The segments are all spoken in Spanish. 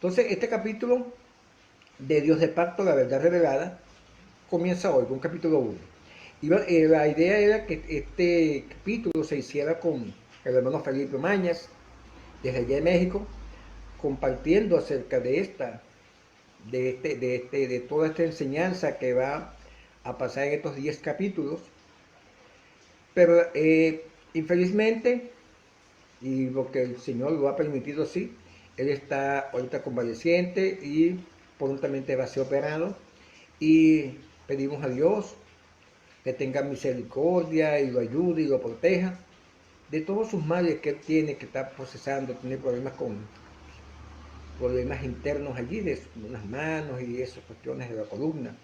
Entonces, este capítulo de Dios de Pacto, la verdad revelada, comienza hoy con capítulo 1. Y la idea era que este capítulo se hiciera con el hermano Felipe Mañas, desde allá de México, compartiendo acerca de toda esta enseñanza que va a pasar en estos 10 capítulos. Pero infelizmente, y lo que el Señor lo ha permitido así, él está ahorita convaleciente y prontamente va a ser operado. Y pedimos a Dios que tenga misericordia y lo ayude y lo proteja de todos sus males que él tiene, que está procesando, tiene problemas internos allí, de las manos y esas cuestiones de la columna.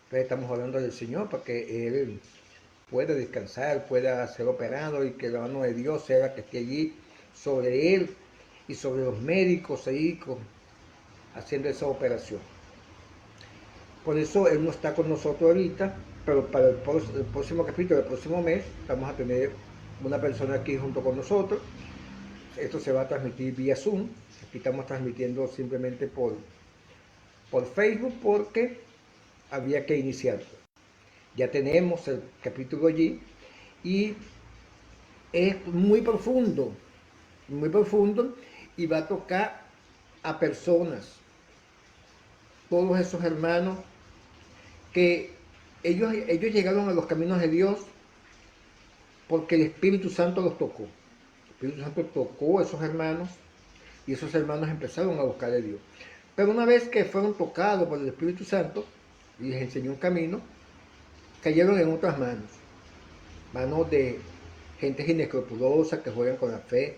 Entonces estamos hablando del Señor para que él pueda descansar, pueda ser operado y que la mano de Dios sea la que esté allí sobre él y sobre los médicos ahí haciendo esa operación. Por eso él no está con nosotros ahorita, pero para el próximo capítulo, el próximo mes, vamos a tener una persona aquí junto con nosotros. Esto se va a transmitir vía Zoom. Aquí estamos transmitiendo simplemente por Facebook porque había que iniciar. Ya tenemos el capítulo allí y es muy profundo y va a tocar a personas, todos esos hermanos que ellos llegaron a los caminos de Dios porque el Espíritu Santo los tocó. El Espíritu Santo tocó a esos hermanos y esos hermanos empezaron a buscar a Dios. Pero una vez que fueron tocados por el Espíritu Santo y les enseñó un camino, cayeron en otras manos de gente inescrupulosa que juegan con la fe,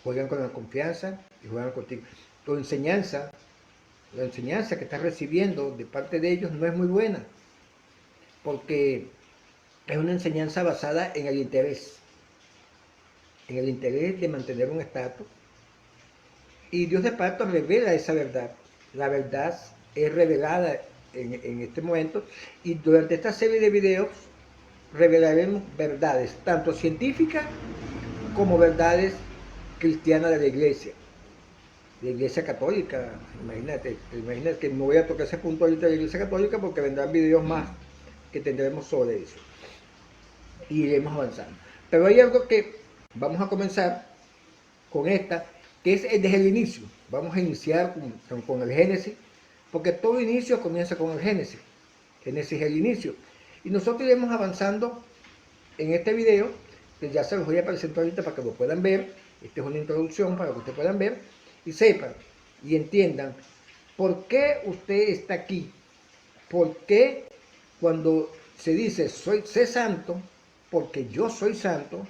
juegan con la confianza y juegan contigo. La enseñanza que estás recibiendo de parte de ellos no es muy buena, porque es una enseñanza basada en el interés de mantener un estatus. Y Dios de Pacto revela esa verdad. La verdad es revelada en este momento, y durante esta serie de videos revelaremos verdades, tanto científicas como verdades cristianas de la Iglesia Católica. Imagínate que no voy a tocar ese punto ahorita de la Iglesia Católica porque vendrán videos más que tendremos sobre eso y iremos avanzando. Pero hay algo que vamos a comenzar con esta, que es desde el inicio. Vamos a iniciar con el Génesis, porque todo inicio comienza con el Génesis. Génesis es el inicio. Y nosotros iremos avanzando en este video, que ya se los voy a presentar ahorita para que lo puedan ver. Esta es una introducción para que ustedes puedan ver y sepan y entiendan por qué usted está aquí. Por qué cuando se dice sé santo, porque yo soy santo,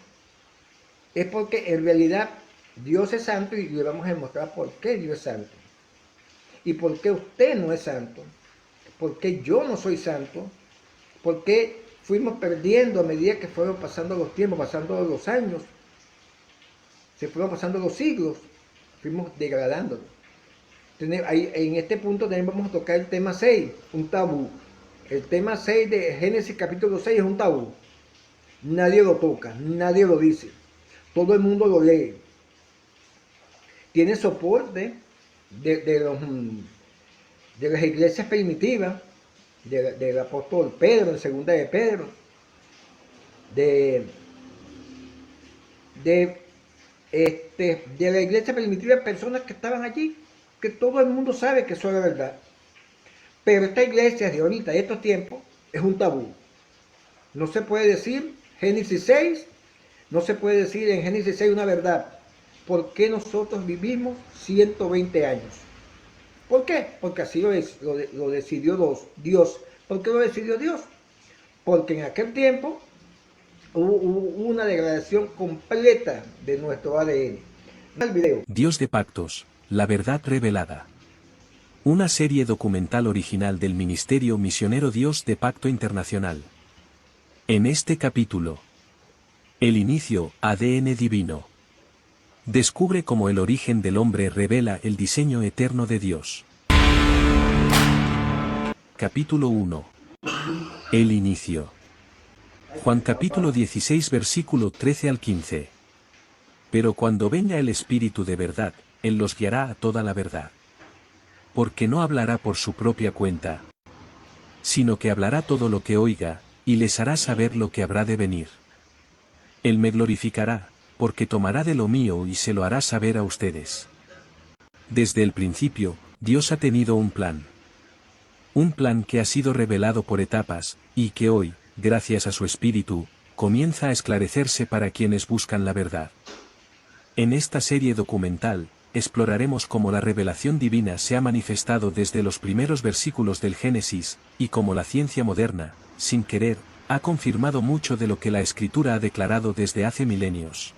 es porque en realidad Dios es santo, y le vamos a demostrar por qué Dios es santo. Y por qué usted no es santo. Por qué yo no soy santo. Por qué fuimos perdiendo a medida que fueron pasando los tiempos, pasando los años. Se fueron pasando los siglos. Fuimos degradándonos. En este punto también vamos a tocar el tema 6, un tabú. El tema 6 de Génesis capítulo 6 es un tabú. Nadie lo toca, nadie lo dice. Todo el mundo lo lee. Tiene soporte de las iglesias primitivas, del apóstol Pedro, en segunda de Pedro, de la iglesia primitiva, personas que estaban allí, que todo el mundo sabe que eso es la verdad. Pero esta iglesia de ahorita, de estos tiempos, es un tabú. No se puede decir Génesis 6, no se puede decir en Génesis 6 una verdad. ¿Por qué nosotros vivimos 120 años? ¿Por qué? Porque así lo decidió Dios. ¿Por qué lo decidió Dios? Porque en aquel tiempo hubo una degradación completa de nuestro ADN. El video. Dios de Pactos, la verdad revelada. Una serie documental original del Ministerio Misionero Dios de Pacto Internacional. En este capítulo, el inicio, ADN divino. Descubre cómo el origen del hombre revela el diseño eterno de Dios. Capítulo 1. El inicio. Juan capítulo 16 versículo 13 al 15. Pero cuando venga el Espíritu de verdad, Él los guiará a toda la verdad. Porque no hablará por su propia cuenta, sino que hablará todo lo que oiga, y les hará saber lo que habrá de venir. Él me glorificará, porque tomará de lo mío y se lo hará saber a ustedes. Desde el principio, Dios ha tenido un plan. Un plan que ha sido revelado por etapas, y que hoy, gracias a su Espíritu, comienza a esclarecerse para quienes buscan la verdad. En esta serie documental, exploraremos cómo la revelación divina se ha manifestado desde los primeros versículos del Génesis, y cómo la ciencia moderna, sin querer, ha confirmado mucho de lo que la Escritura ha declarado desde hace milenios.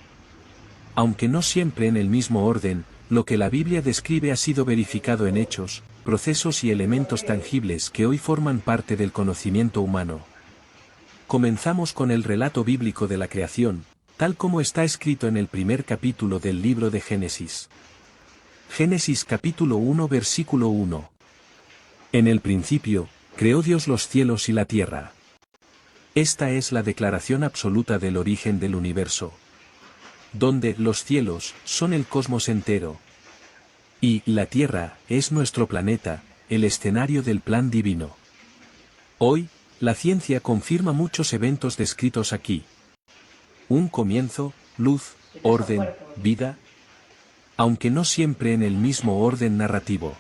Aunque no siempre en el mismo orden, lo que la Biblia describe ha sido verificado en hechos, procesos y elementos tangibles que hoy forman parte del conocimiento humano. Comenzamos con el relato bíblico de la creación, tal como está escrito en el primer capítulo del libro de Génesis. Génesis capítulo 1 versículo 1. En el principio, creó Dios los cielos y la tierra. Esta es la declaración absoluta del origen del universo, donde los cielos son el cosmos entero, y la tierra es nuestro planeta, el escenario del plan divino. Hoy, la ciencia confirma muchos eventos descritos aquí. Un comienzo, luz, orden, vida, aunque no siempre en el mismo orden narrativo.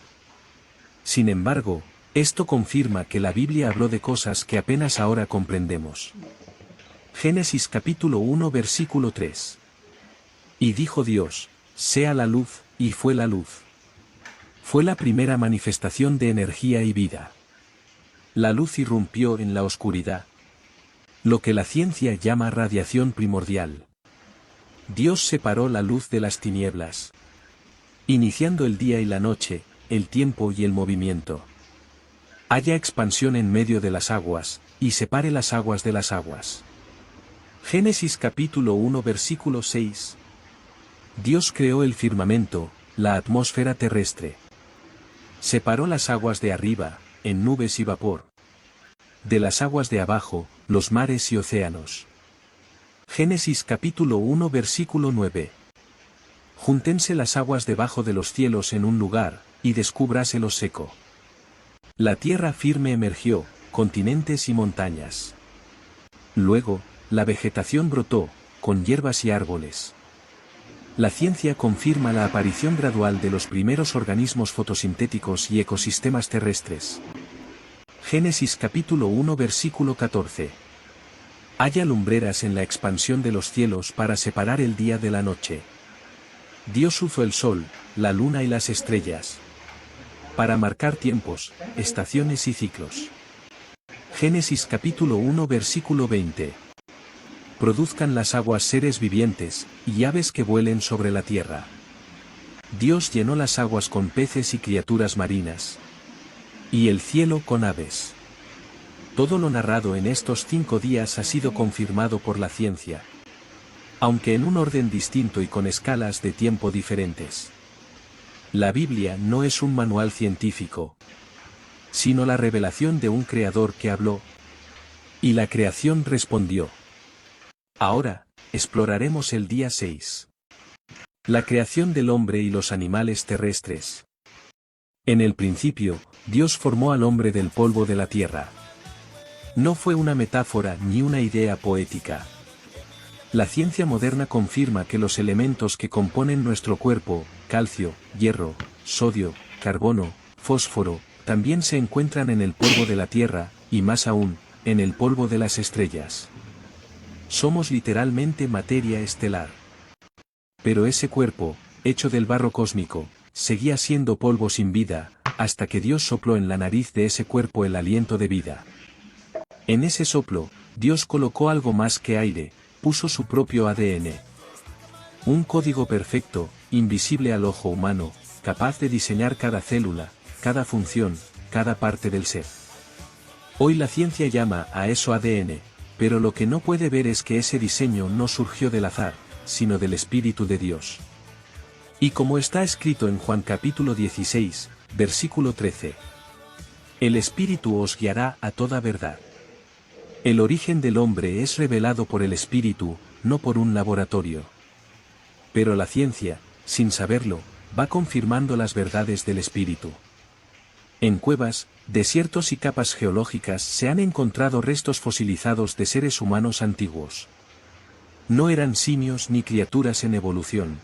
Sin embargo, esto confirma que la Biblia habló de cosas que apenas ahora comprendemos. Génesis capítulo 1 versículo 3. Y dijo Dios, sea la luz, y fue la luz. Fue la primera manifestación de energía y vida. La luz irrumpió en la oscuridad. Lo que la ciencia llama radiación primordial. Dios separó la luz de las tinieblas, iniciando el día y la noche, el tiempo y el movimiento. Haya expansión en medio de las aguas, y separe las aguas de las aguas. Génesis capítulo 1 versículo 6. Dios creó el firmamento, la atmósfera terrestre. Separó las aguas de arriba, en nubes y vapor. De las aguas de abajo, los mares y océanos. Génesis capítulo 1 versículo 9. Júntense las aguas debajo de los cielos en un lugar, y descúbrase lo seco. La tierra firme emergió, continentes y montañas. Luego, la vegetación brotó, con hierbas y árboles. La ciencia confirma la aparición gradual de los primeros organismos fotosintéticos y ecosistemas terrestres. Génesis capítulo 1 versículo 14. Haya lumbreras en la expansión de los cielos para separar el día de la noche. Dios usó el sol, la luna y las estrellas para marcar tiempos, estaciones y ciclos. Génesis capítulo 1 versículo 20. Produzcan las aguas seres vivientes, y aves que vuelen sobre la tierra. Dios llenó las aguas con peces y criaturas marinas, y el cielo con aves. Todo lo narrado en estos 5 días ha sido confirmado por la ciencia, aunque en un orden distinto y con escalas de tiempo diferentes. La Biblia no es un manual científico, sino la revelación de un creador que habló, y la creación respondió. Ahora, exploraremos el día 6. La creación del hombre y los animales terrestres. En el principio, Dios formó al hombre del polvo de la tierra. No fue una metáfora ni una idea poética. La ciencia moderna confirma que los elementos que componen nuestro cuerpo, calcio, hierro, sodio, carbono, fósforo, también se encuentran en el polvo de la tierra, y más aún, en el polvo de las estrellas. Somos literalmente materia estelar. Pero ese cuerpo, hecho del barro cósmico, seguía siendo polvo sin vida, hasta que Dios sopló en la nariz de ese cuerpo el aliento de vida. En ese soplo, Dios colocó algo más que aire, puso su propio ADN. Un código perfecto, invisible al ojo humano, capaz de diseñar cada célula, cada función, cada parte del ser. Hoy la ciencia llama a eso ADN, pero lo que no puede ver es que ese diseño no surgió del azar, sino del Espíritu de Dios. Y como está escrito en Juan capítulo 16, versículo 13. El Espíritu os guiará a toda verdad. El origen del hombre es revelado por el Espíritu, no por un laboratorio. Pero la ciencia, sin saberlo, va confirmando las verdades del espíritu. En cuevas, desiertos y capas geológicas se han encontrado restos fosilizados de seres humanos antiguos. No eran simios ni criaturas en evolución.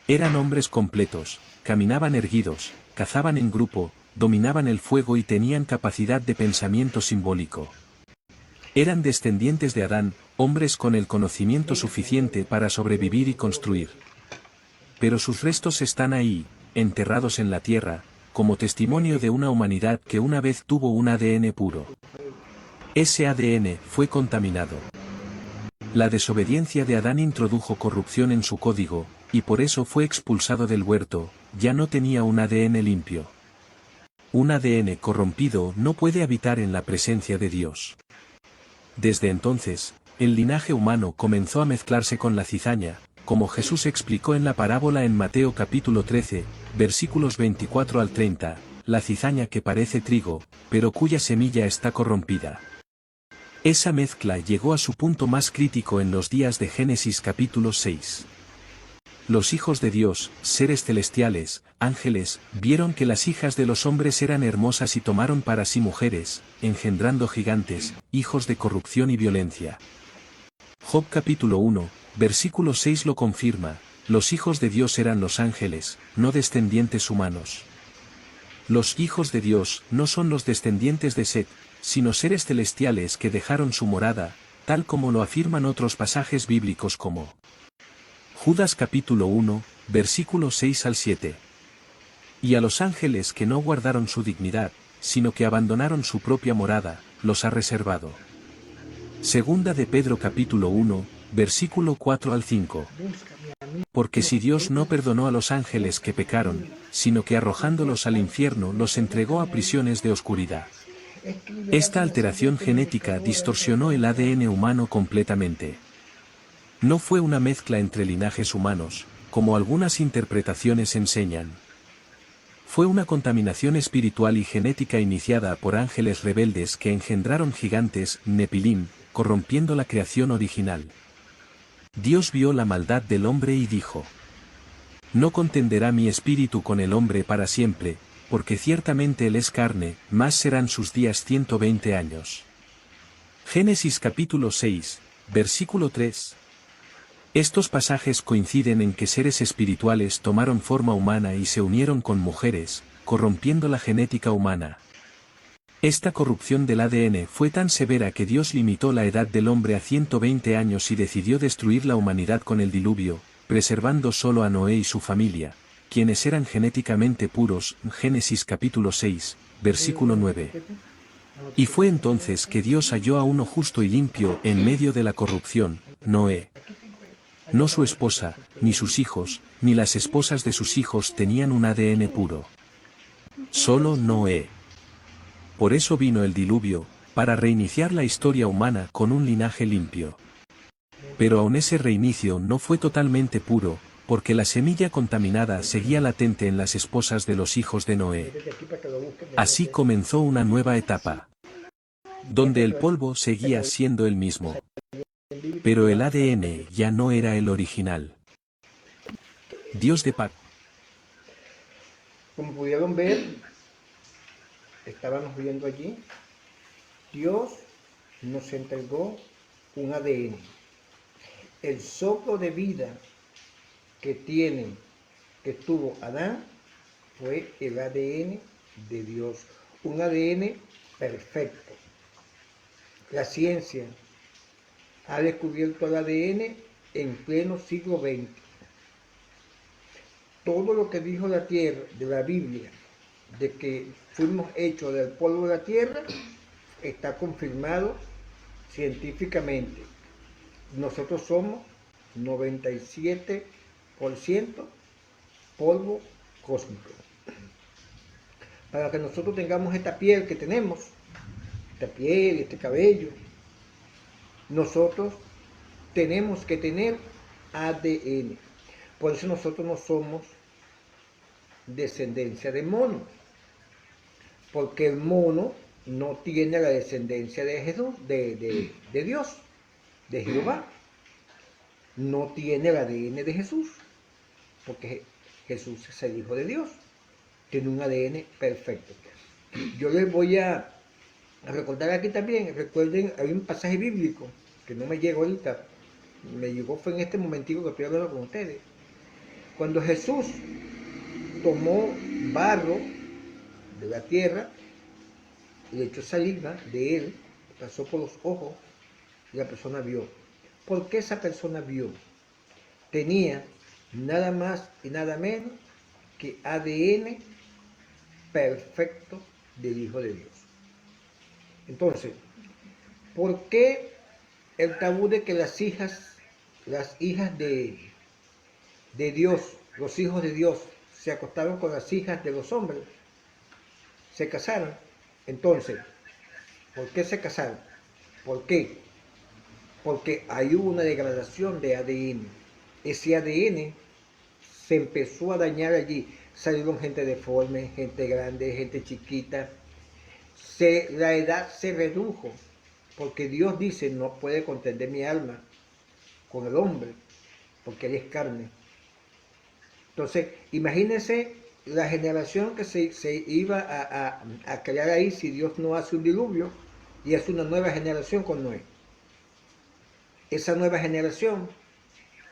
Eran hombres completos, caminaban erguidos, cazaban en grupo, dominaban el fuego y tenían capacidad de pensamiento simbólico. Eran descendientes de Adán, hombres con el conocimiento suficiente para sobrevivir y construir. Pero sus restos están ahí, enterrados en la tierra, como testimonio de una humanidad que una vez tuvo un ADN puro. Ese ADN fue contaminado. La desobediencia de Adán introdujo corrupción en su código, y por eso fue expulsado del huerto, ya no tenía un ADN limpio. Un ADN corrompido no puede habitar en la presencia de Dios. Desde entonces, el linaje humano comenzó a mezclarse con la cizaña, como Jesús explicó en la parábola en Mateo capítulo 13, versículos 24 al 30, la cizaña que parece trigo, pero cuya semilla está corrompida. Esa mezcla llegó a su punto más crítico en los días de Génesis capítulo 6. Los hijos de Dios, seres celestiales, ángeles, vieron que las hijas de los hombres eran hermosas y tomaron para sí mujeres, engendrando gigantes, hijos de corrupción y violencia. Job capítulo 1, versículo 6 lo confirma, los hijos de Dios eran los ángeles, no descendientes humanos. Los hijos de Dios no son los descendientes de Set, sino seres celestiales que dejaron su morada, tal como lo afirman otros pasajes bíblicos como Judas capítulo 1, versículos 6 al 7. Y a los ángeles que no guardaron su dignidad, sino que abandonaron su propia morada, los ha reservado. Segunda de Pedro capítulo 1, versículo 4 al 5. Porque si Dios no perdonó a los ángeles que pecaron, sino que arrojándolos al infierno los entregó a prisiones de oscuridad. Esta alteración genética distorsionó el ADN humano completamente. No fue una mezcla entre linajes humanos, como algunas interpretaciones enseñan. Fue una contaminación espiritual y genética iniciada por ángeles rebeldes que engendraron gigantes, Nepilim, corrompiendo la creación original. Dios vio la maldad del hombre y dijo: No contenderá mi espíritu con el hombre para siempre, porque ciertamente él es carne, más serán sus días 120 años. Génesis capítulo 6, versículo 3. Estos pasajes coinciden en que seres espirituales tomaron forma humana y se unieron con mujeres, corrompiendo la genética humana. Esta corrupción del ADN fue tan severa que Dios limitó la edad del hombre a 120 años y decidió destruir la humanidad con el diluvio, preservando solo a Noé y su familia, quienes eran genéticamente puros, Génesis capítulo 6, versículo 9. Y fue entonces que Dios halló a uno justo y limpio en medio de la corrupción, Noé. No su esposa, ni sus hijos, ni las esposas de sus hijos tenían un ADN puro. Solo Noé. Por eso vino el diluvio, para reiniciar la historia humana con un linaje limpio. Pero aún ese reinicio no fue totalmente puro, porque la semilla contaminada seguía latente en las esposas de los hijos de Noé. Así comenzó una nueva etapa, donde el polvo seguía siendo el mismo. Pero el ADN ya no era el original. Dios de pacto. Como pudieron ver, estábamos viendo allí, Dios nos entregó un ADN. El soplo de vida que tuvo Adán, fue el ADN de Dios, un ADN perfecto. La ciencia ha descubierto el ADN en pleno siglo XX. Todo lo que dijo la tierra, de la Biblia, de que fuimos hechos del polvo de la tierra, está confirmado científicamente. Nosotros somos 97% polvo cósmico. Para que nosotros tengamos esta piel que tenemos, esta piel, este cabello, nosotros tenemos que tener ADN. Por eso nosotros no somos descendencia de mono, porque el mono no tiene la descendencia de Jesús, de Dios, de Jehová. No tiene el ADN de Jesús, porque Jesús es el Hijo de Dios, tiene un ADN perfecto. Yo les voy a recordar aquí también, recuerden, hay un pasaje bíblico que no me llegó ahorita, me llegó fue en este momentico que estoy hablando con ustedes. Cuando Jesús tomó barro de la tierra y le echó saliva de él, pasó por los ojos y la persona vio. ¿Por qué esa persona vio? Tenía nada más y nada menos que ADN perfecto del Hijo de Dios. Entonces, ¿por qué el tabú de que las hijas de Dios, los hijos de Dios, se acostaron con las hijas de los hombres? Se casaron. Entonces, ¿por qué se casaron? ¿Por qué? Porque hay una degradación de ADN. Ese ADN se empezó a dañar allí. Salieron gente deforme, gente grande, gente chiquita. La edad se redujo, porque Dios dice, no puede contender mi alma con el hombre, porque él es carne. Entonces, imagínense la generación que se iba a crear ahí si Dios no hace un diluvio y hace una nueva generación con Noé. Esa nueva generación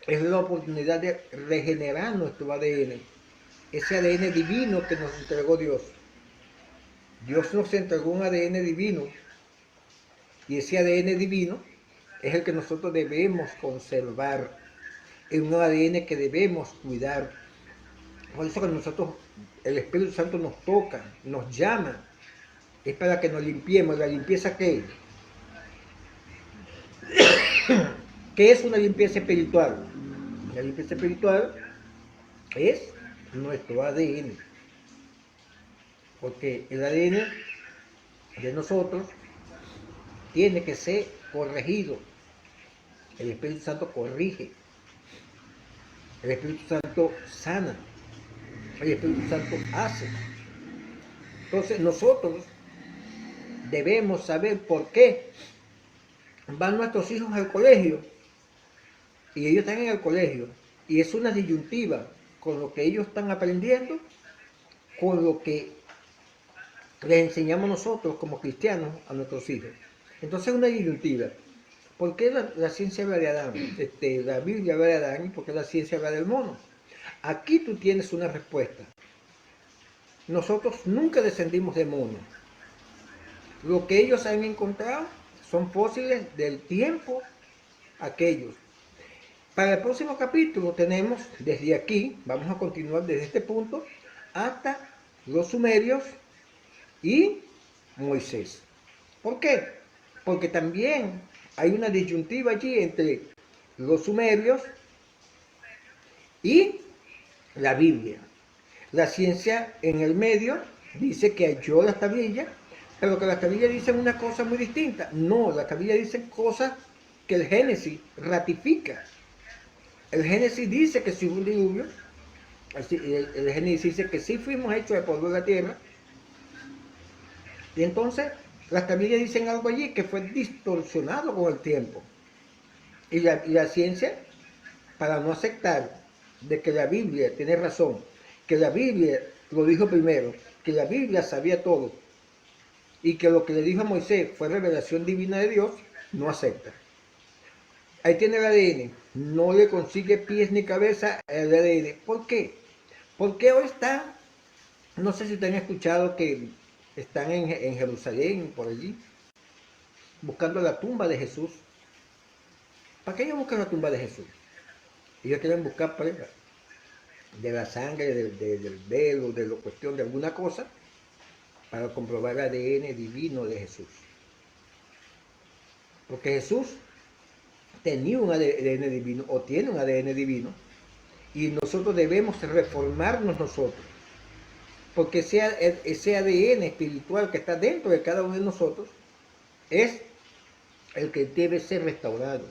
es la oportunidad de regenerar nuestro ADN, ese ADN divino que nos entregó Dios. Dios nos entregó un ADN divino y ese ADN divino es el que nosotros debemos conservar, es un ADN que debemos cuidar. Por eso que nosotros, el Espíritu Santo nos toca, nos llama, es para que nos limpiemos. ¿La limpieza qué es? ¿Qué es una limpieza espiritual? La limpieza espiritual es nuestro ADN, porque el ADN de nosotros tiene que ser corregido. El Espíritu Santo corrige, el Espíritu Santo sana, el Espíritu Santo hace. Entonces nosotros debemos saber por qué van nuestros hijos al colegio y ellos están en el colegio y es una disyuntiva con lo que ellos están aprendiendo, con lo que les enseñamos nosotros como cristianos a nuestros hijos. Entonces es una disyuntiva. ¿Por qué la ciencia habla de Adán? La Biblia habla de Adán y por qué la ciencia habla del mono. Aquí tú tienes una respuesta. Nosotros nunca descendimos de mono. Lo que ellos han encontrado son fósiles del tiempo aquellos. Para el próximo capítulo tenemos desde aquí, vamos a continuar desde este punto, hasta los sumerios y Moisés. ¿Por qué? Porque también hay una disyuntiva allí entre los sumerios y la Biblia. La ciencia en el medio dice que halló las tablillas, pero que las tablillas dicen una cosa muy distinta. No, las tablillas dicen cosas que el Génesis ratifica. El Génesis dice que si hubo un diluvio, el Génesis dice que sí fuimos hechos de polvo de la tierra, y entonces las tablillas dicen algo allí que fue distorsionado con el tiempo. Y la ciencia, para no aceptar de que la Biblia tiene razón, que la Biblia lo dijo primero, que la Biblia sabía todo, y que lo que le dijo a Moisés fue revelación divina de Dios, no acepta. Ahí tiene el ADN, no le consigue pies ni cabeza el ADN. ¿Por qué? Porque hoy están, no sé si ustedes han escuchado que están en Jerusalén, por allí, buscando la tumba de Jesús. ¿Para qué ellos buscan la tumba de Jesús? Ellos quieren buscar pruebas de la sangre, del velo, de la cuestión de alguna cosa, para comprobar el ADN divino de Jesús. Porque Jesús tenía un ADN divino, o tiene un ADN divino, y nosotros debemos reformarnos nosotros. Porque ese ADN espiritual que está dentro de cada uno de nosotros es el que debe ser restaurado.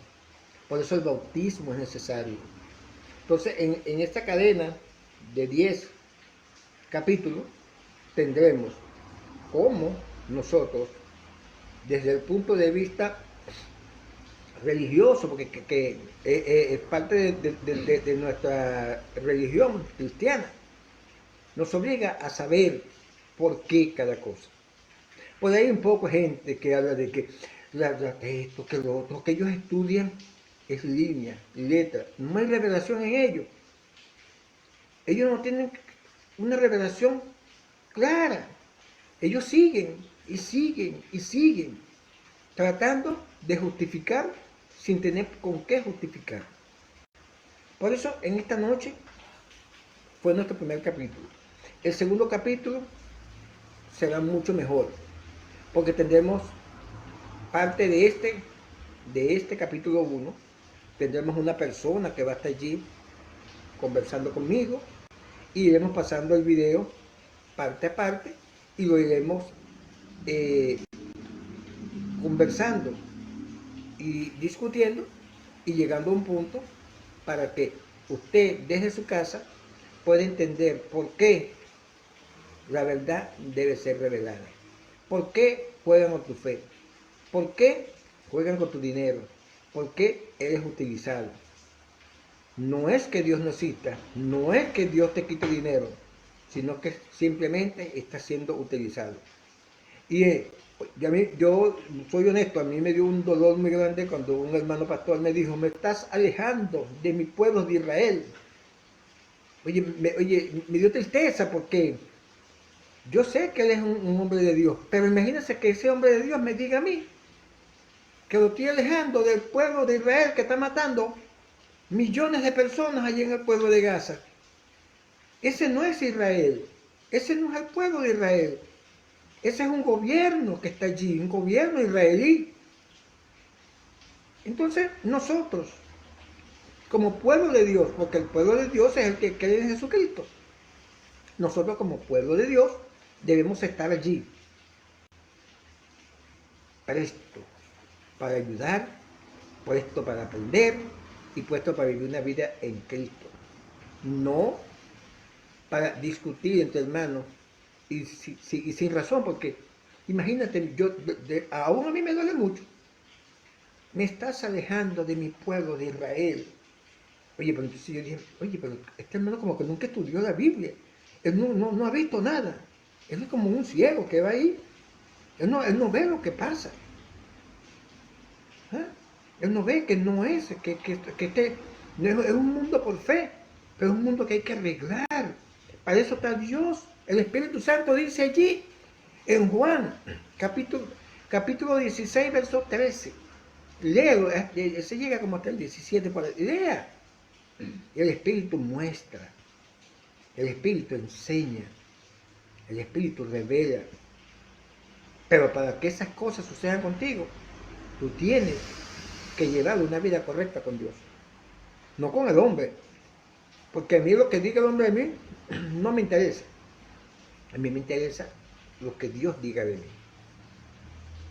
Por eso el bautismo es necesario. Entonces, en esta cadena de 10 capítulos, tendremos cómo nosotros, desde el punto de vista religioso, porque es parte de nuestra religión cristiana, nos obliga a saber por qué cada cosa. Por ahí un poco gente que habla de que esto, que lo otro, que ellos estudian es línea, letra, no hay revelación en ellos. Ellos no tienen una revelación clara. Ellos siguen y siguen y siguen tratando de justificar sin tener con qué justificar. Por eso en esta noche fue nuestro primer capítulo. El segundo capítulo será mucho mejor, porque tendremos parte de este capítulo 1, tendremos una persona que va a estar allí conversando conmigo y iremos pasando el video parte a parte y lo iremos conversando y discutiendo y llegando a un punto para que usted desde su casa pueda entender por qué la verdad debe ser revelada, por qué juegan con tu fe, por qué juegan con tu dinero, por qué eres utilizado. No es que Dios no exista, no es que Dios te quite dinero, sino que simplemente está siendo utilizado. Y yo soy honesto, a mí me dio un dolor muy grande cuando un hermano pastor me dijo, me estás alejando de mi pueblo de Israel. Oye, me dio tristeza porque yo sé que él es un hombre de Dios, pero imagínense que ese hombre de Dios me diga a mí que lo estoy alejando del pueblo de Israel que está matando millones de personas allí en el pueblo de Gaza. Ese no es Israel, ese no es el pueblo de Israel. Ese es un gobierno que está allí, un gobierno israelí. Entonces, nosotros, como pueblo de Dios, porque el pueblo de Dios es el que cree en Jesucristo, nosotros como pueblo de Dios debemos estar allí, presto para ayudar, puesto para aprender y puesto para vivir una vida en Cristo. No para discutir entre hermanos y sin razón, porque imagínate, aún a mí me duele mucho. Me estás alejando de mi pueblo de Israel. Oye, pero entonces yo dije, oye, pero este hermano como que nunca estudió la Biblia. Él no ha visto nada. Él es como un ciego que va ahí. Él no ve lo que pasa. ¿Ah? Él no ve que no es, no es un mundo por fe, pero es un mundo que hay que arreglar. Para eso está Dios. El Espíritu Santo dice allí, en Juan, capítulo 16, verso 13. Leo, se llega como hasta el 17, lea. El Espíritu muestra, el Espíritu enseña, el Espíritu revela. Pero para que esas cosas sucedan contigo, tú tienes que llevar una vida correcta con Dios, no con el hombre. Porque a mí lo que diga el hombre de mí no me interesa. A mí me interesa lo que Dios diga de mí.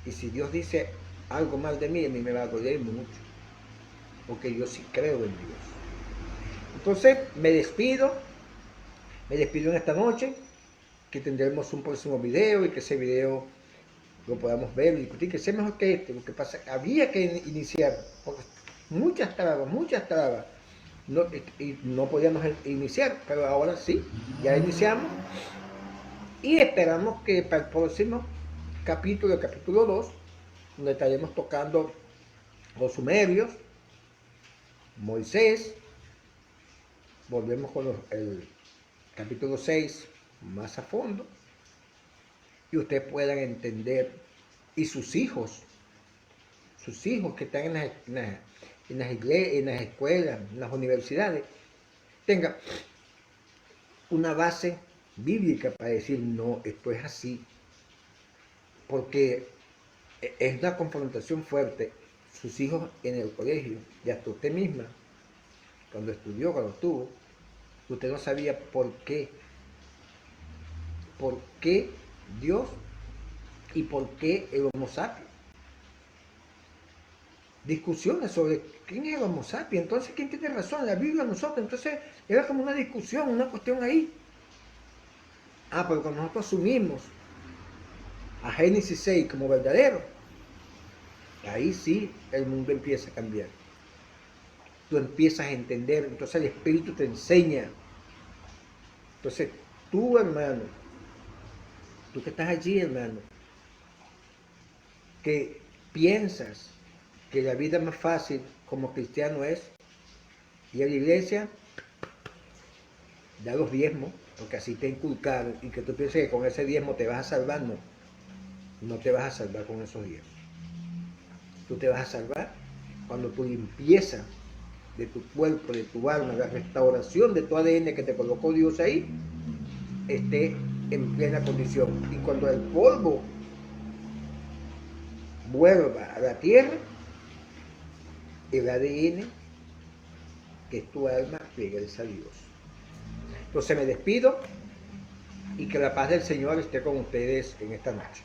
Y si Dios dice algo mal de mí, a mí me va a doler mucho. Porque yo sí creo en Dios. Entonces me despido en esta noche, que tendremos un próximo video y que ese video lo podamos ver y discutir, que sea mejor que este. Lo que pasa, había que iniciar, porque muchas trabas, no podíamos iniciar, pero ahora sí, ya iniciamos y esperamos que para el próximo capítulo, el capítulo 2, donde estaremos tocando los sumerios, Moisés, volvemos con el capítulo 6 más a fondo y ustedes puedan entender, y sus hijos que están en las iglesias, en las escuelas, en las universidades, tengan una base bíblica para decir, no, esto es así, porque es una confrontación fuerte. Sus hijos en el colegio, y hasta usted misma, cuando estudió, cuando estuvo, usted no sabía por qué Dios y por qué el Homo sapiens. Discusiones sobre quién es el Homo sapiens, entonces quién tiene razón, la Biblia o nosotros. Entonces era como una discusión, una cuestión ahí. Pero cuando nosotros asumimos a Génesis 6 como verdadero, ahí sí el mundo empieza a cambiar. Tú empiezas a entender, entonces el Espíritu te enseña. Entonces tú, hermano, tú que estás allí, hermano, que piensas que la vida más fácil como cristiano es ir a la iglesia, da los diezmos, porque así te inculcaron, y que tú pienses que con ese diezmo te vas a salvar, no. No te vas a salvar con esos diezmos. Tú te vas a salvar cuando tu limpieza de tu cuerpo, de tu alma, la restauración de tu ADN que te colocó Dios ahí, esté en plena condición. Y cuando el polvo vuelva a la tierra, el ADN, que es tu alma, regresa a Dios. Entonces me despido y que la paz del Señor esté con ustedes en esta noche.